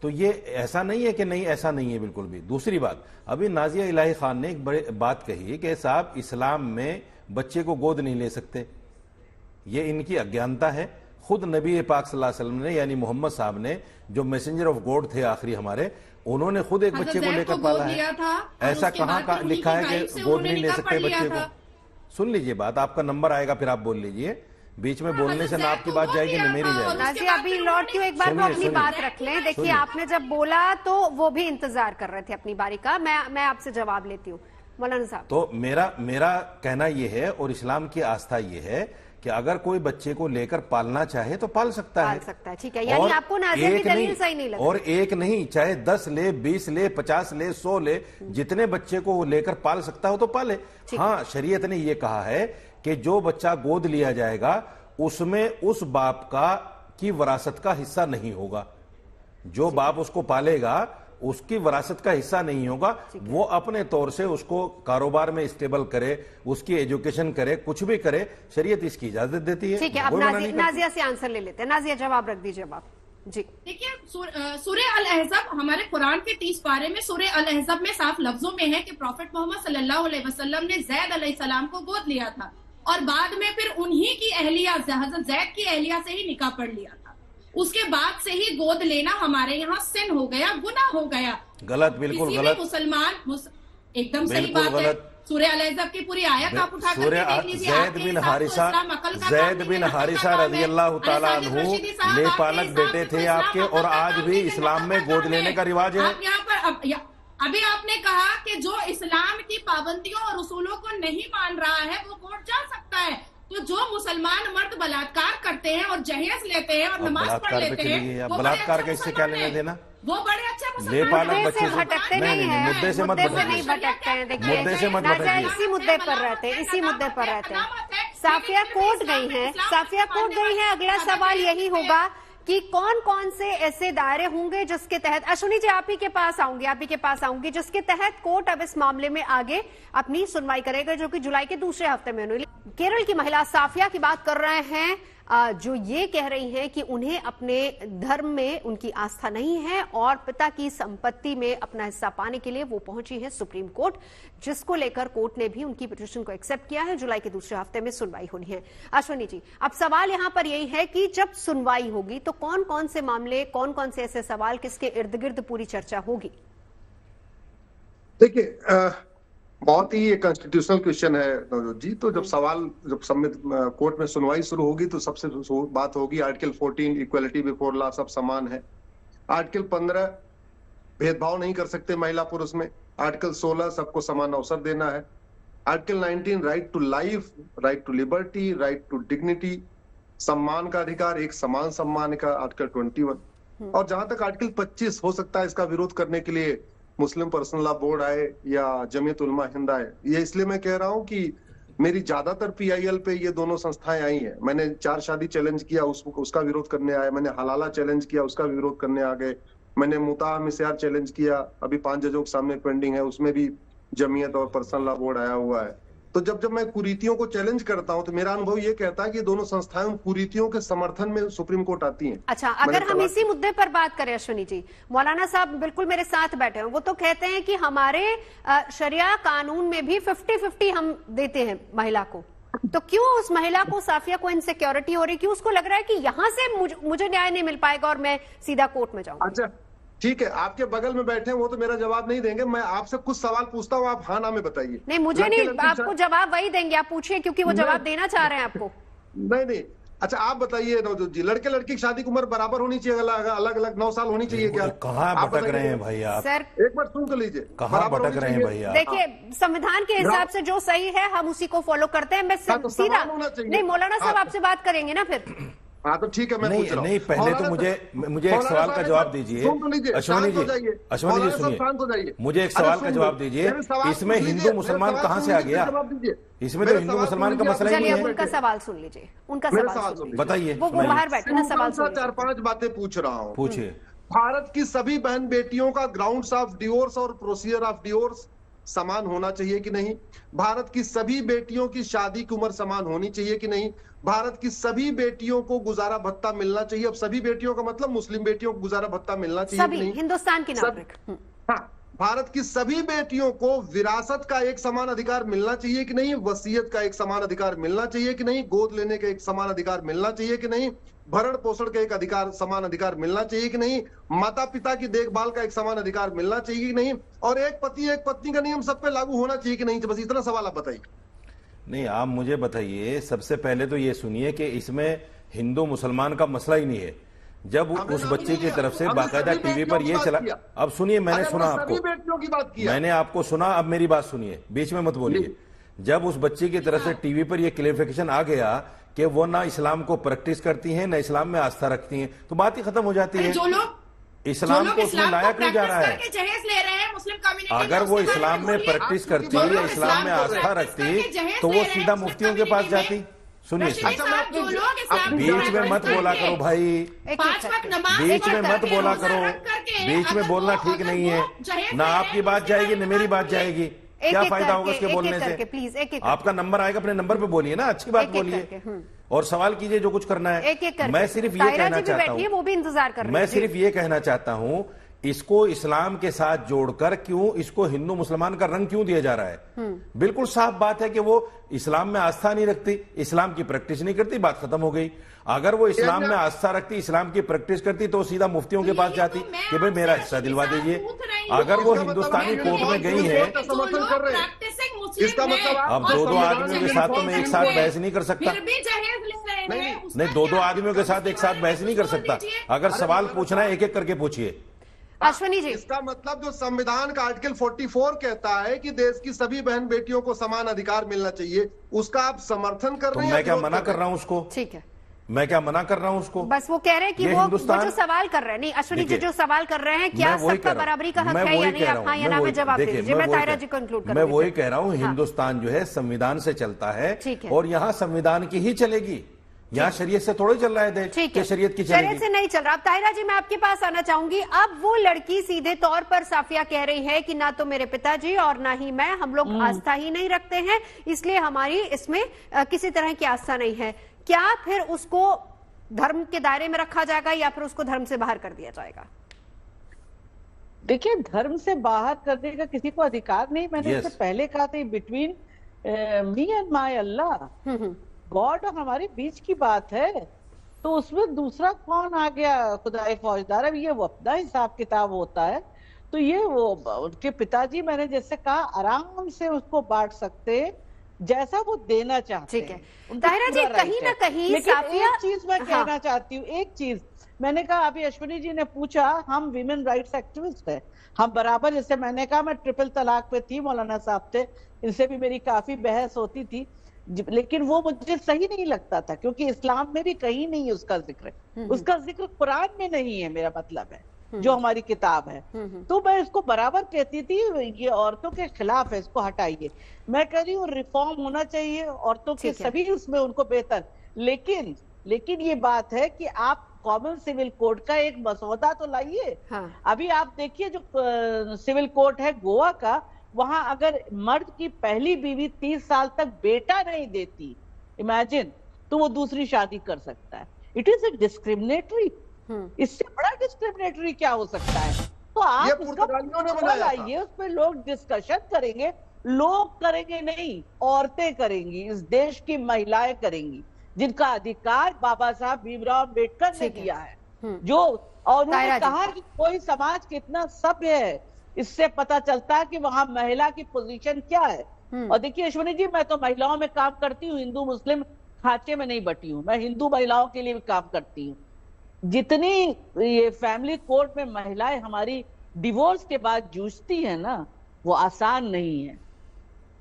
तो ये ऐसा नहीं है कि नहीं, ऐसा नहीं है बिल्कुल भी। दूसरी बात, अभी नाजिया इलाही खान ने एक बड़ी बात कही कि साहब इस्लाम में बच्चे को गोद नहीं ले सकते, ये इनकी अज्ञानता है। खुद नबी पाक सल्लल्लाहु अलैहि वसल्लम ने, यानी मोहम्मद साहब ने, जो मैसेंजर ऑफ गॉड थे आखिरी हमारे, उन्होंने खुद एक बच्चे को लेकर पाला है। ऐसा कहाँ लिखा है कि गोद नहीं ले सकते बच्चे को? सुन लीजिए बात, आपका नंबर आएगा फिर आप बोल लीजिए। बीच में बोलने से ना आपकी बात जाएगी न मेरी जाएगी। नाज़ी अभी लौट के एक बार वो अपनी बात रख लें। देखिए, आपने जब बोला तो वो भी इंतजार कर रहे थे अपनी बारी का। मैं आपसे जवाब लेती हूँ मौलाना साहब। तो मेरा कहना ये है और इस्लाम की आस्था ये है कि अगर कोई बच्चे को लेकर पालना चाहे तो पाल सकता है। ठीक है, यानी आपको नाज़िया की दलील सही नहीं लगी। और एक नहीं, चाहे 10 ले, 20 ले, 50 ले, 100 ले, जितने बच्चे को लेकर पाल सकता हो तो पाले। हाँ, शरीयत ने यह कहा है कि जो बच्चा गोद लिया जाएगा उसमें उस बाप की विरासत का हिस्सा नहीं होगा। जो बाप उसको पालेगा उसकी विरासत का हिस्सा नहीं होगा। वो अपने तौर से उसको कारोबार में स्टेबल करे, उसकी एजुकेशन करे, कुछ भी करे, शरीयत इसकी इजाजत देती है। ठीक है, अब नाजिया से आंसर ले लेते हैं। नाजिया, जवाब रख दीजिए आप जी। देखिए, सूरह अल अहज़ब, हमारे कुरान के 30 पारे में सूरह अल अहज़ब में साफ लफ्जों में है कि प्रॉफेट मोहम्मद सल्लल्लाहु अलैहि वसल्लम ने ज़ैद अलैहिस्सलाम को गोद लिया था और बाद में फिर उन्हीं की अहलिया, हज़रत ज़ैद की अहलिया से ही निकाह पढ़ लिया था। उसके बाद से ही गोद लेना हमारे यहाँ सिन हो गया, गुनाह हो गया। गलत, बिल्कुल गलत। मुसलमान एकदम सही बात है। सूरह अल अहज़ब की पूरी आयत आप उठा कर देख लीजिए। ज़ैद बिन हारिसा रज़ियल्लाहु ताला अन्हु लेपालक बेटे थे आपके, और आज भी इस्लाम में गोद लेने का रिवाज है। यहाँ पर अभी आपने कहा कि जो इस्लाम की पाबंदियों और उसूलों को नहीं मान रहा है वो कोर्ट जा सकता है। तो जो मुसलमान मर्द बलात्कार करते हैं और जहेज लेते हैं और नमाज पढ़ लेते हैं, बलात्कार का इससे क्या लेना देना? वो बड़े अच्छे मुसलमान बच्चे भटकते नहीं है, मुद्दे से नहीं भटकते हैं। देखिए, इसी मुद्दे पर रहते हैं, इसी मुद्दे पर रहते हैं। साफिया कोर्ट गई है, साफिया कोर्ट गई है। अगला सवाल यही होगा कि कौन कौन से ऐसे दायरे होंगे जिसके तहत, अश्विनी जी आप ही के पास आऊंगी, जिसके तहत कोर्ट अब इस मामले में आगे अपनी सुनवाई करेगा, जो कि जुलाई के दूसरे हफ्ते में होने। केरल की महिला साफिया की बात कर रहे हैं, जो ये कह रही हैं कि उन्हें अपने धर्म में उनकी आस्था नहीं है और पिता की संपत्ति में अपना हिस्सा पाने के लिए वो पहुंची है सुप्रीम कोर्ट, जिसको लेकर कोर्ट ने भी उनकी पिटीशन को एक्सेप्ट किया है। जुलाई के दूसरे हफ्ते में सुनवाई होनी है। अश्विनी जी, अब सवाल यहां पर यही है कि जब सुनवाई होगी तो कौन कौन से मामले, कौन कौन से ऐसे सवाल, किसके इर्द गिर्द पूरी चर्चा होगी? देखिए, बहुत ही एक कॉन्स्टिट्यूशनल क्वेश्चन है नवजोत जी। तो जब कोर्ट में सुनवाई शुरू होगी तो सबसे बात होगी आर्टिकल 14 इक्वलिटी बिफोर लॉ, सब समान है। आर्टिकल 15 भेदभाव नहीं कर सकते महिला पुरुष में। आर्टिकल 16 सबको समान अवसर देना है। Article 19 right to life, right to liberty, right to dignity, सम्मान का अधिकार, एक समान सम्मान का आर्टिकल 21। और जहां तक आर्टिकल 25 हो सकता है इसका विरोध करने के लिए मुस्लिम पर्सनल लॉ बोर्ड आए या जमीयत उलमा हिंद आए। ये इसलिए मैं कह रहा हूं कि मेरी ज्यादातर PIL पे ये दोनों संस्थाएं आई हैं। मैंने 4 शादी चैलेंज किया, उसका विरोध करने आए। मैंने हलाला चैलेंज किया, उसका विरोध करने आ गए। मैंने मुताह मिस्यार चैलेंज किया, अभी 5 जजों के सामने पेंडिंग है, उसमें भी जमीयत और पर्सनल लॉ बोर्ड आया हुआ है। तो जब मैं कुरीतियों को चैलेंज करता हूं तो मेरा अनुभव ये कहता है कि दोनों संस्थाएं उन कुरीतियों के समर्थन में सुप्रीम कोर्ट आती हैं। अच्छा, अगर हम इसी मुद्दे पर बात करें अश्विनी जी, मौलाना साहब बिल्कुल मेरे साथ बैठे हैं, वो तो कहते हैं कि हमारे शरिया कानून में भी 50-50 हम देते हैं महिला को, तो क्यों उस महिला को, साफिया को इनसिक्योरिटी हो रही, क्यों उसको लग रहा है कि यहां से मुझे न्याय नहीं मिल पाएगा और मैं सीधा कोर्ट में जाऊंगा? अच्छा ठीक है, आपके बगल में बैठे हैं वो तो मेरा जवाब नहीं देंगे, मैं आपसे कुछ सवाल पूछता हूँ, आप हाँ ना में बताइए। नहीं, मुझे नहीं, आपको जवाब वही देंगे, आप पूछिए, क्योंकि वो जवाब देना चाह रहे हैं आपको। नहीं, अच्छा आप बताइए नवजोत जी, लड़के लड़की की शादी की उम्र बराबर होनी चाहिए, अलग अलग 9 साल होनी चाहिए क्या? कहाँ भटक रहे हैं भाई आप? सर एक बार सुन तो लीजिए, कहाँ भटक रहे हैं भाई आप? देखिए, संविधान के हिसाब से जो सही है हम उसी को फॉलो करते हैं। मैं सीधा नहीं, मौलाना साहब आपसे बात करेंगे ना फिर। हाँ तो ठीक है, मैं पूछ रहा हूँ। नहीं, पहले तो मुझे एक सवाल का जवाब दीजिए अश्विनी जी, सुनिए, मुझे एक सवाल का जवाब दीजिए। इसमें हिंदू मुसलमान कहाँ से आ गया? इसमें तो हिंदू मुसलमान का मसला ही नहीं है। उनका सवाल सुन लीजिए, उनका सवाल बताइए। वो बाहर बैठे ना, सवाल 4-5 बातें पूछ रहा हूँ। पूछिए। भारत की सभी बहन बेटियों का ग्राउंड्स ऑफ डिवोर्स और प्रोसीजर ऑफ डिवोर्स समान होना चाहिए कि नहीं? भारत की सभी बेटियों की शादी की उम्र समान होनी चाहिए कि नहीं? भारत की सभी बेटियों को गुजारा भत्ता मिलना चाहिए। अब सभी बेटियों का मतलब मुस्लिम बेटियों को गुजारा भत्ता मिलना चाहिए कि नहीं? हिंदुस्तान की नागरिक। हाँ, भारत की सभी बेटियों को विरासत का एक समान अधिकार मिलना चाहिए कि नहीं? वसीयत का एक समान अधिकार मिलना चाहिए कि नहीं? गोद लेने का एक समान अधिकार मिलना चाहिए कि नहीं? भरण पोषण का एक अधिकार, समान अधिकार मिलना चाहिए कि नहीं? माता पिता की देखभाल का एक समान अधिकार मिलना चाहिए कि नहीं? और एक पति एक पत्नी का नियम सब पे लागू होना चाहिए कि नहीं? तो बस इतना सवाल आप बताइए। नहीं, आप मुझे बताइए, सबसे पहले तो ये सुनिए कि इसमें हिंदू मुसलमान का मसला ही नहीं है। जब उस बच्चे की तरफ से बाकायदा टीवी पर ये चला, अब सुनिए, मैंने सुना आपको, मैंने आपको सुना, अब मेरी बात सुनिए, बीच में मत बोलिए। जब उस बच्चे की तरफ से टीवी पर यह क्लेरिफिकेशन आ गया कि वो ना इस्लाम को प्रैक्टिस करती हैं, ना इस्लाम में आस्था रखती हैं, तो बात ही खत्म हो जाती है। इस्लाम को उसमें लाया क्यों जा रहा है? अगर वो इस्लाम में प्रैक्टिस करती या इस्लाम में आस्था रखती तो वो सीधा मुफ्तियों के पास जाती। सुनिए, बीच में मत बोला करो भाई, बीच में मत बोला करो, बीच में बोलना ठीक नहीं है। ना आपकी बात जाएगी ना मेरी बात जाएगी, क्या फायदा होगा इसके बोलने से? प्लीज, आपका नंबर आएगा, अपने नंबर पे बोलिए ना, अच्छी बात बोलिए और सवाल कीजिए जो कुछ करना है। मैं सिर्फ ये कहना चाहता हूँ, वो भी इंतजार कर रहे हैं, मैं सिर्फ ये कहना चाहता हूँ, इसको इस्लाम के साथ जोड़कर क्यों इसको हिंदू मुसलमान का रंग क्यों दिया जा रहा है? बिल्कुल साफ बात है कि वो इस्लाम में आस्था नहीं रखती, इस्लाम की प्रैक्टिस नहीं करती, बात खत्म हो गई। अगर वो इस्लाम में आस्था रखती, इस्लाम की प्रैक्टिस करती तो सीधा मुफ्तियों के पास जाती कि भाई मेरा हिस्सा दिलवा दीजिए। अगर वो हिंदुस्तानी कोर्ट में गई है, इसका मतलब अब 2-2 आदमियों के साथ तो मैं एक साथ बहस नहीं कर सकता। नहीं, 2-2 आदमियों के साथ एक साथ बहस नहीं कर सकता। अगर सवाल पूछना है एक एक करके पूछिए। अश्विनी जी, इसका मतलब जो संविधान का आर्टिकल 44 कहता है कि देश की सभी बहन बेटियों को समान अधिकार मिलना चाहिए, उसका आप समर्थन कर रहे हैं? मैं क्या मना कर रहा हूँ उसको? ठीक है, मैं क्या मना कर रहा हूँ उसको? बस वो कह रहे हैं कि वो जो सवाल कर रहे हैं, नहीं अश्विनी जी जो सवाल कर रहे हैं, क्या सबका बराबरी का हक है या नहीं? आप हाँ या ना में जवाब दीजिए। मैं ताहिरा जी कंक्लूड कर, मैं वही कह रहा हूँ, हिंदुस्तान जो है संविधान से चलता है और यहाँ संविधान की ही चलेगी, यहाँ शरीयत से थोड़ा चल रहा है देश। ठीक है, शरीयत की शरीयत से नहीं चल रहा। अब ताहिरा जी मैं आपके पास आना चाहूंगी। अब वो लड़की सीधे तौर पर साफिया कह रही है कि ना तो मेरे पिताजी और ना ही मैं, हम लोग आस्था ही नहीं रखते हैं, इसलिए हमारी इसमें किसी तरह की आस्था नहीं है। क्या फिर उसको धर्म के दायरे में रखा जाएगा या फिर उसको धर्म से बाहर कर दिया जाएगा? देखिए, धर्म से बाहर करने का किसी को अधिकार नहीं। मैंने इससे पहले कहा था, between me and my Allah, God और हमारे बीच की बात है, तो उसमें दूसरा कौन आ गया खुदाए फौजदार? अब ये वो अपना हिसाब किताब होता है, तो ये वो उनके पिताजी, मैंने जैसे कहा, आराम से उसको बांट सकते जैसा वो देना चाहते हैं। ताहिरा जी, कहीं ना कहीं एक चीज मैं कहना चाहती हूँ, एक चीज मैंने कहा, अभी अश्विनी जी ने पूछा, हम विमेन राइट्स एक्टिविस्ट है, हम बराबर, जैसे मैंने कहा मैं ट्रिपल तलाक पे थी, मौलाना साहब थे, इनसे भी मेरी काफी बहस होती थी, लेकिन वो मुझे सही नहीं लगता था, क्योंकि इस्लाम में भी कहीं नहीं उसका जिक्र, उसका जिक्र कुरान में नहीं है, मेरा मतलब है, जो हमारी किताब है। तो मैं इसको बराबर कहती थी, ये औरतों के खिलाफ है, इसको हटाइए। मैं कह रही हूँ रिफॉर्म होना चाहिए औरतों के सभी उसमें, उनको बेहतर, लेकिन ये बात है कि आप कॉमन सिविल कोड का एक मसौदा तो लाइए। अभी आप देखिए, जो सिविल कोड है गोवा का, वहां अगर मर्द की पहली बीवी 30 साल तक बेटा नहीं देती, इमेजिन, तो वो दूसरी शादी कर सकता है। It is a discriminatory. इससे बड़ा डिस्क्रिमिनेटरी क्या हो सकता है? तो आप लाइए, उस पर लोग डिस्कशन करेंगे। लोग करेंगे नहीं, औरतें करेंगी, इस देश की महिलाएं करेंगी, जिनका अधिकार बाबा साहब भीमराव अम्बेडकर ने दिया है। जो और उन्होंने कहा कि कोई समाज कितना सभ्य है, इससे पता चलता है कि वहां महिला की पोजीशन क्या है। और देखिए अश्विनी जी, मैं तो महिलाओं में काम करती हूँ, हिंदू मुस्लिम खांचे में नहीं बटी हूँ, मैं हिंदू महिलाओं के लिए भी काम करती हूँ। जितनी ये फैमिली कोर्ट में महिलाएं हमारी डिवोर्स के बाद जूझती है ना, वो आसान नहीं है।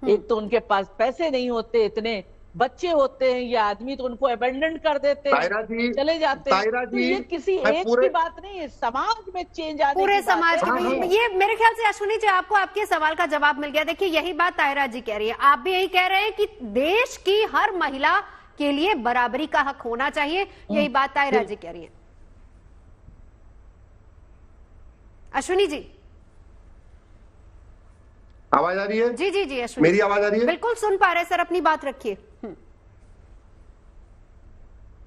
एक तो उनके पास पैसे नहीं होते, इतने बच्चे होते हैं, ये आदमी तो उनको अबेंडन कर देते हैं, चले जाते हैं। तो ये किसी एक की बात नहीं है, समाज में चेंज आने पूरे समाज में। ये मेरे ख्याल से अश्विनी जी, आपको आपके सवाल का जवाब मिल गया। देखिए यही बात ताहिरा जी कह रही है, आप भी यही कह रहे हैं कि देश की हर महिला के लिए बराबरी का हक होना चाहिए, यही बात ताहिरा जी कह रही है। अश्विनी जी, आवाज आ रही है? जी जी जी अश्विनी, मेरी आवाज आ रही है? बिल्कुल सुन पा रहे सर, अपनी बात रखिए।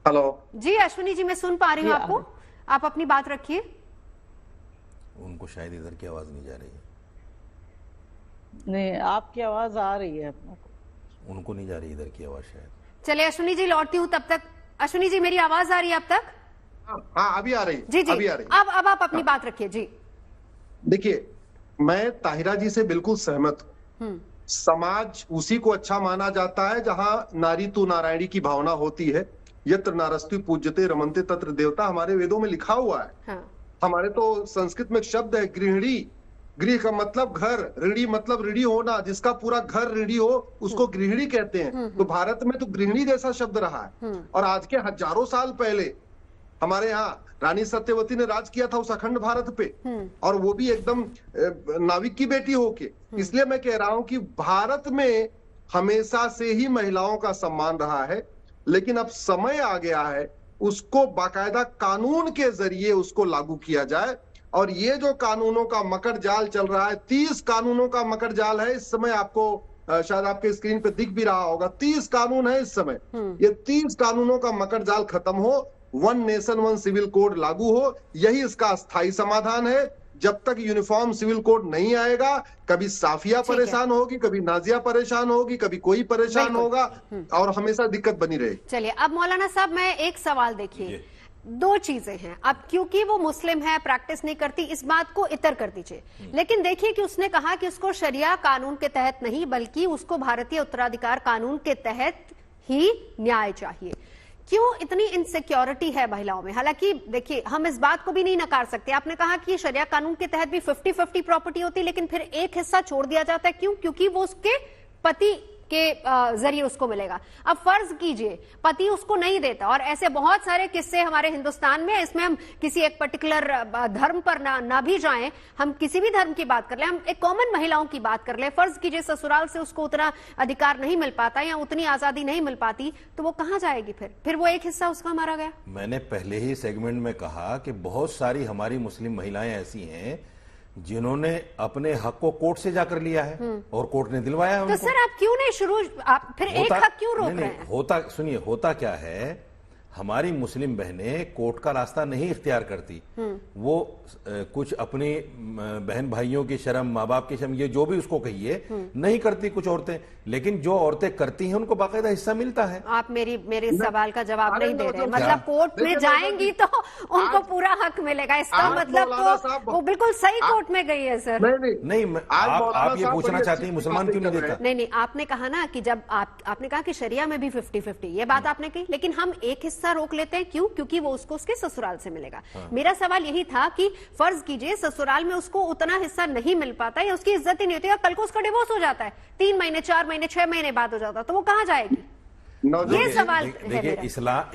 हेलो जी अश्विनी जी, मैं सुन पा रही हूँ आपको, आप अपनी बात रखिए। उनको शायद इधर की आवाज नहीं जा रही है। नहीं, आपकी आवाज आ रही है, उनको नहीं जा रही इधर की आवाज शायद। चलिए अश्विनी जी, लौटती हूँ तब तक। अश्विनी जी, मेरी आवाज आ रही है अब तक? हाँ अभी आ रही है। जी जी, अभी आ रही। अब आप अपनी बात रखिए जी। देखिए, मैं ताहिरा जी से बिल्कुल सहमत हूँ। समाज उसी को अच्छा माना जाता है जहां नारी तु नारायणी की भावना होती है। यत्र नारस्तु पूज्यते रमन्ते तत्र देवता, हमारे वेदों में लिखा हुआ है। हाँ। हमारे तो संस्कृत में एक शब्द है गृहिणी। गृह का मतलब घर, ऋणी मतलब ऋणी होना, जिसका पूरा घर ऋणी हो उसको गृहिणी कहते हैं। तो भारत में तो गृहिणी जैसा शब्द रहा है। और आज के हजारों साल पहले हमारे यहाँ रानी सत्यवती ने राज किया था उस अखंड भारत पे, और वो भी एकदम नाविक की बेटी होके। इसलिए मैं कह रहा हूं कि भारत में हमेशा से ही महिलाओं का सम्मान रहा है, लेकिन अब समय आ गया है उसको बाकायदा कानून के जरिए उसको लागू किया जाए। और ये जो कानूनों का मकर जाल चल रहा है, 30 कानूनों का मकर जाल है इस समय, आपको शायद आपके स्क्रीन पे दिख भी रहा होगा, 30 कानून है इस समय। ये 30 कानूनों का मकर जाल खत्म हो, one nation one civil code लागू हो, यही इसका स्थायी समाधान है। जब तक यूनिफॉर्म सिविल कोड नहीं आएगा, कभी साफिया परेशान होगी, कभी नाजिया परेशान होगी, कभी कोई परेशान होगा, और हमेशा दिक्कत बनी रहेगी। चलिए अब मौलाना साहब, मैं एक सवाल, देखिए दो चीजें हैं। अब क्योंकि वो मुस्लिम है, प्रैक्टिस नहीं करती, इस बात को इतर कर दीजिए, लेकिन देखिए कि उसने कहा कि उसको शरिया कानून के तहत नहीं, बल्कि उसको भारतीय उत्तराधिकार कानून के तहत ही न्याय चाहिए। क्यों इतनी इनसिक्योरिटी है महिलाओं में? हालांकि देखिए, हम इस बात को भी नहीं नकार सकते, आपने कहा कि शरिया कानून के तहत भी 50-50 प्रॉपर्टी होती है, लेकिन फिर एक हिस्सा छोड़ दिया जाता है। क्यों? क्योंकि वो उसके पति के जरिए उसको मिलेगा। अब फर्ज कीजिए पति उसको नहीं देता, और ऐसे बहुत सारे किस्से हमारे हिंदुस्तान में, इसमें हम किसी एक पर्टिकुलर धर्म पर ना भी जाएं, हम किसी भी धर्म की बात कर ले, हम एक कॉमन महिलाओं की बात कर ले, फर्ज कीजिए ससुराल से उसको उतना अधिकार नहीं मिल पाता या उतनी आजादी नहीं मिल पाती, तो वो कहां जाएगी? फिर वो एक हिस्सा उसका मारा गया। मैंने पहले ही सेगमेंट में कहा कि बहुत सारी हमारी मुस्लिम महिलाएं ऐसी हैं जिन्होंने अपने हक को कोर्ट से जाकर लिया है और कोर्ट ने दिलवाया है उनको। तो सर आप क्यों नहीं आप फिर एक हक क्यों रोक रहे हैं? होता क्या है, हमारी मुस्लिम बहनें कोर्ट का रास्ता नहीं इख्तियार करती। वो कुछ अपनी बहन भाइयों की शर्म, माँ बाप की शर्म, ये जो भी उसको कहिए, नहीं करती कुछ औरतें, लेकिन जो औरतें करती हैं उनको बाकायदा हिस्सा मिलता है। आप मेरे सवाल का जवाब नहीं दे रहे। मतलब कोर्ट में जाएंगी तो उनको पूरा हक मिलेगा, इसका मतलब तो वो बिल्कुल सही कोर्ट में गई है सर। नहीं, आप ये पूछना चाहती हैं मुसलमान क्यों नहीं देता? नहीं, आपने कहा ना कि जब आपने कहा कि शरिया में भी 50-50, ये बात आपने कही, लेकिन हम एक हिस्सा रोक लेते हैं। क्यों? क्योंकि वो उसको उसके ससुराल से मिलेगा। मेरा सवाल यही था कि फर्ज कीजिए ससुराल में उसको उतना हिस्सा नहीं मिल पाता या उसकी इज्जत ही नहीं होती, और कल को उसका डिवोर्स हो जाता है 3 महीने 4 महीने 6 महीने बाद हो जाता है, तो वो कहां जाएगी? ये सवाल देखिए,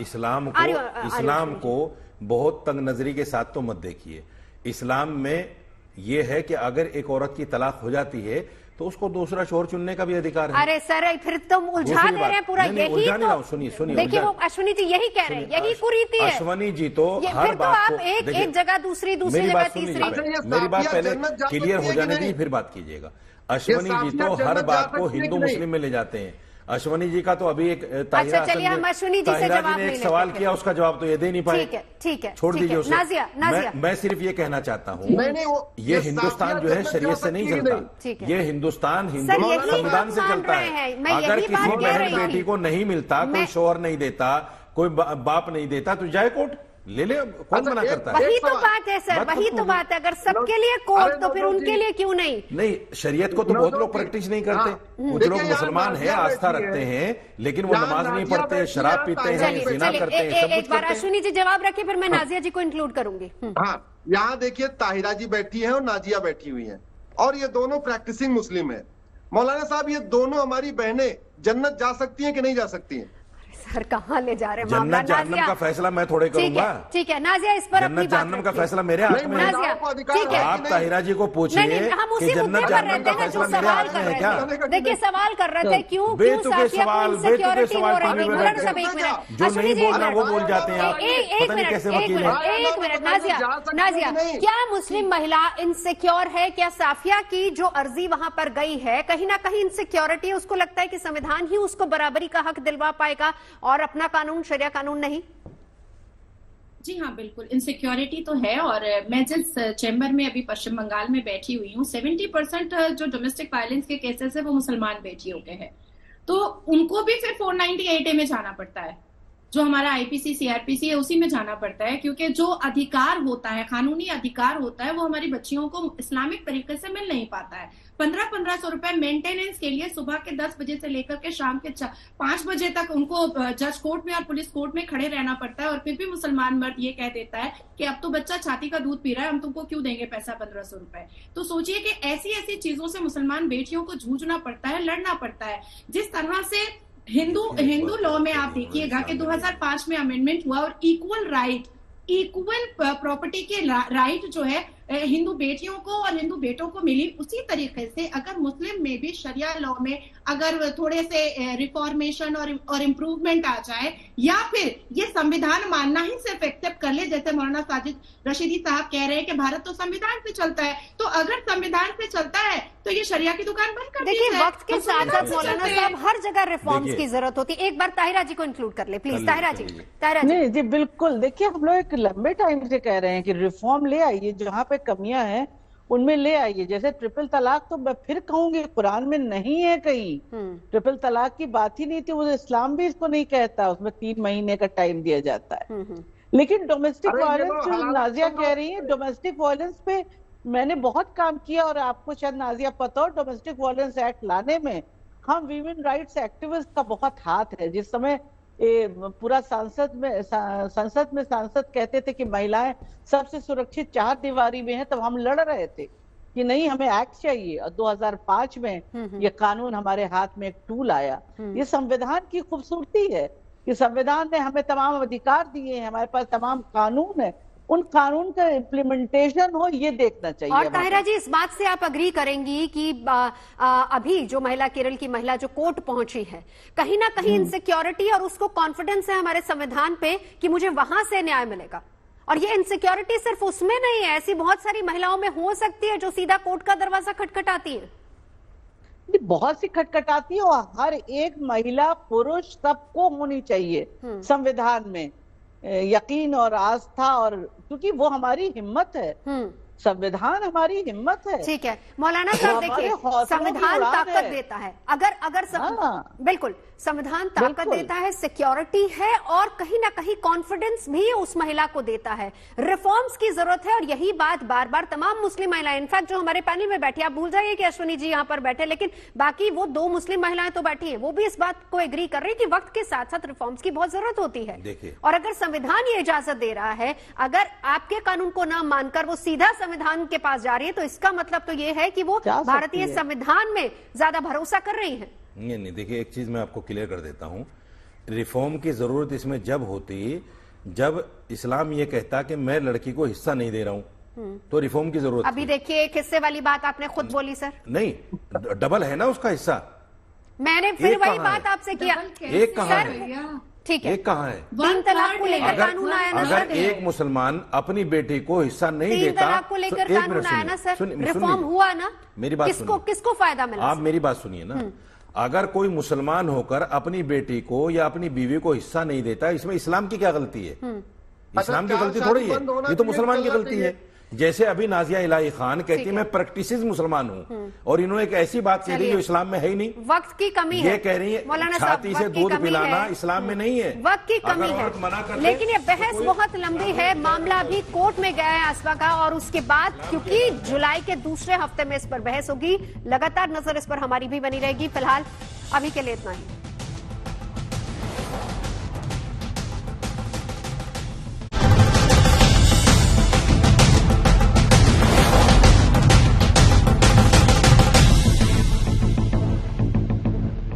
इस्लाम को बहुत तंग नजरी के साथ तो मत देखिए। इस्लाम में यह है कि अगर एक औरत की तलाक हो जाती है तो उसको दूसरा शोहर चुनने का भी अधिकार है। अरे सर, फिर तुम उलझा दे रहे हैं पूरा। यही तो सुनिए, देखिए वो अश्विनी जी यही कह रहे हैं, यही कुरीति है। अश्विनी जी तो हर बात को एक जगह दूसरी जगह तीसरी। मेरी बात पहले क्लियर हो जाने दी, फिर बात कीजिएगा। अश्वनी जी तो हर बात को हिंदू मुस्लिम में ले जाते हैं। अश्वनी जी का तो अभी एक अच्छा चलिए हम अश्वनी जी से जवाब ने एक सवाल किया, उसका जवाब तो ये दे नहीं पाए। ठीक है छोड़ दीजिए उसे। नाजिया मैं सिर्फ ये कहना चाहता हूँ, ये हिंदुस्तान जो है शरीयत से नहीं चलता, ये हिंदुस्तान हिंदू संविधान से चलता है। अगर किसी बहन बेटी को नहीं मिलता, कोई शोहर नहीं देता, कोई बाप नहीं देता, तो जाए कोर्ट ले ले, कौन मना करता है? वही तो बात है सर, वही तो बात है। अगर सबके लिए कोर्ट तो फिर उनके लिए क्यों नहीं? नहीं, शरीयत को तो बहुत लोग प्रैक्टिस नहीं करते। कुछ लोग मुसलमान हैं, आस्था रखते हैं, लेकिन वो नमाज नहीं पढ़ते, शराब पीते हैं, जिना करते हैं। एक बार अश्विनी जी जवाब रखे, फिर मैं नाजिया जी को इंक्लूड करूंगी। हाँ, यहाँ देखिए ताहिरा जी बैठी है और नाजिया बैठी हुई है, और ये दोनों प्रैक्टिसिंग मुस्लिम है। मौलाना साहब, ये दोनों हमारी बहनें जन्नत जा सकती हैं कि नहीं जा सकती हैं? सर कहाँ ले जा रहे हैं? जन्नत जहन्नम का फैसला मैं थोड़े करूंगा। ठीक है नाजिया, इस पर जन्नत जहन्नम का फैसला मेरे हाथ में है। ठीक है, आप ताहिरा जी को पूछिए कि जन्नत जहन्नम का फैसला मेरे हाथ में है क्या? देखिए सवाल कर रहे थे क्यों बेतुके सवाल जो नहीं बोल रहा वो बोल जाते हैं आप। एक मिनट नाजिया, क्या मुस्लिम महिला इनसिक्योर है? क्या साफिया की जो अर्जी वहां पर गई है, कहीं ना कहीं इनसिक्योरिटी है? उसको लगता है कि संविधान ही उसको बराबरी का हक दिलवा पाएगा और अपना कानून, शरिया कानून नहीं? जी हाँ, बिल्कुल इनसिक्योरिटी तो है। और मैं जिस चैम्बर में अभी पश्चिम बंगाल में बैठी हुई हूँ, 70% जो डोमेस्टिक वायलेंस के केसेस है वो मुसलमान बेटियों के हैं, तो उनको भी फिर 498A में जाना पड़ता है। जो हमारा आईपीसी सीआरपीसी है उसी में जाना पड़ता है, क्योंकि जो अधिकार होता है, कानूनी अधिकार होता है, वो हमारी बच्चियों को इस्लामिक तरीके से मिल नहीं पाता है। 1500 रुपए मेंटेनेंस के लिए सुबह के 10 बजे से लेकर के शाम के 5 बजे तक उनको जज कोर्ट में और पुलिस कोर्ट में खड़े रहना पड़ता है। और फिर भी मुसलमान मर्द ये कह देता है कि अब तो बच्चा छाती का दूध पी रहा है, हम तुमको क्यों देंगे पैसा 1500 रुपए। तो सोचिए कि ऐसी ऐसी चीजों से मुसलमान बेटियों को जूझना पड़ता है, लड़ना पड़ता है। जिस तरह से हिंदू लॉ में आप देखिएगा कि 2005 में अमेंडमेंट हुआ और इक्वल प्रॉपर्टी के राइट जो है हिंदू बेटियों को और हिंदू बेटों को मिली, उसी तरीके से अगर मुस्लिम में भी शरिया लॉ में अगर थोड़े से रिफॉर्मेशन और इम्प्रूवमेंट आ जाए, या फिर ये संविधान मानना ही सिर्फ एक्सेप्ट कर ले, जैसे मौलाना साजिद रशीदी साहब कह रहे हैं कि भारत तो संविधान से चलता है, तो अगर संविधान से चलता है तो ये शरिया की दुकान बंद कर देखिए। वक्त के साथ साथ मौलाना साहब हर जगह रिफॉर्म्स की जरूरत होती है। एक बार ताहिरा जी को इंक्लूड कर ले प्लीज। ताहिरा जी। नहीं जी, बिल्कुल। देखिए, हम लोग एक लंबे टाइम से कह रहे हैं कि रिफॉर्म ले आइए, जहाँ पे कमियां हैं उनमें ले आइए। जैसे ट्रिपल तलाक, तो मैं फिर कहूंगी कुरान में नहीं है कहीं। ट्रिपल तलाक की बात ही नहीं थी, वो इस्लाम भी इसको नहीं कहता, उसमें 3 महीने का टाइम दिया जाता है। लेकिन डोमेस्टिक वायलेंस जो नाजिया कह रही है, डोमेस्टिक वायलेंस पे मैंने बहुत काम किया, और आपको शायद नाजिया पता हो, डोमेस्टिक वायलेंस एक्ट लाने में हम वीमेन राइट्स एक्टिविस्ट का बहुत हाथ है। जिस समय पूरा संसद में सांसद कहते थे कि महिलाएं सबसे सुरक्षित 4 दीवारी में है, तब हम लड़ रहे थे कि नहीं, हमें एक्ट चाहिए। और 2005 में ये कानून हमारे हाथ में एक टूल आया। ये संविधान की खूबसूरती है कि संविधान ने हमें तमाम अधिकार दिए हैं, हमारे पास तमाम कानून है, उन कानून का इम्प्लीमेंटेशन हो, ये देखना चाहिए। और ताहिरा जी, इस बात से आप अग्री करेंगी कि अभी जो महिला, केरल की महिला जो कोर्ट पहुंची है, कहीं ना कहीं इनसिक्योरिटी और उसको कॉन्फिडेंस है हमारे संविधान पे कि मुझे वहां से न्याय मिलेगा, और ये इनसिक्योरिटी सिर्फ उसमें नहीं है, ऐसी बहुत सारी महिलाओं में हो सकती है जो सीधा कोर्ट का दरवाजा खटखटाती है। बहुत सी खटखटाती है, और हर एक महिला पुरुष सबको होनी चाहिए संविधान में यकीन और आस्था, और क्योंकि वो हमारी हिम्मत है। संविधान हमारी हिम्मत है। ठीक है मौलाना साहब, देखिए संविधान ताकत देता है, अगर बिल्कुल संविधान ताकत देता है, सिक्योरिटी है, और कहीं ना कहीं कॉन्फिडेंस भी उस महिला को देता है। रिफॉर्म्स की जरूरत है, और यही बात बार बार तमाम मुस्लिम महिलाएं, इनफैक्ट जो हमारे पैनल में बैठी, आप भूल जाइए कि अश्विनी जी यहाँ पर बैठे, लेकिन बाकी वो 2 मुस्लिम महिलाएं तो बैठी है, वो भी इस बात को एग्री कर रही है कि वक्त के साथ साथ रिफॉर्म्स की बहुत जरूरत होती है। और अगर संविधान ये इजाजत दे रहा है, अगर आपके कानून को न मानकर वो सीधा संविधान के पास जा रही है, तो इसका मतलब तो ये है कि वो भारतीय संविधान में ज्यादा भरोसा कर रही है। नहीं, देखिए एक चीज मैं आपको क्लियर कर देता हूं, रिफॉर्म की जरूरत इसमें जब होती जब इस्लाम ये कहता कि मैं लड़की को हिस्सा नहीं दे रहा हूं, तो रिफॉर्म की जरूरत। अभी देखिए एक हिस्से वाली बात आपने खुद बोली सर। नहीं, डबल है ना उसका हिस्सा। मैंने फिर वही बात आपसे किया। एक कहां है? ठीक है, एक कहाँ है? 3 तलाक को लेकर कानून आया ना अगर एक मुसलमान अपनी बेटी को हिस्सा नहीं 3 देता तलाक को लेकर कानून आया ना सर, रिफॉर्म हुआ ना, मेरी बात किसको फायदा मिला? आप मेरी बात सुनिए ना, अगर कोई मुसलमान होकर अपनी बेटी को या अपनी बीवी को हिस्सा नहीं देता, इसमें इस्लाम की क्या गलती है? इस्लाम की गलती थोड़ी है, ये तो मुसलमान की गलती है। जैसे अभी नाजिया इलाही खान कहती है मैं प्रैक्टिसेस मुसलमान हूँ, और इन्होंने एक ऐसी बात कह दी जो इस्लाम में है ही नहीं। वक्त की कमी है, ये कह रही है छाती से दूध पिलाना इस्लाम में नहीं है, वक्त की कमी है। लेकिन ये बहस बहुत लंबी है, मामला अभी कोर्ट में गया है आसपा का, और उसके बाद क्योंकि जुलाई के दूसरे हफ्ते में इस पर बहस होगी, लगातार नजर इस पर हमारी भी बनी रहेगी। फिलहाल अभी के लिए इतना ही।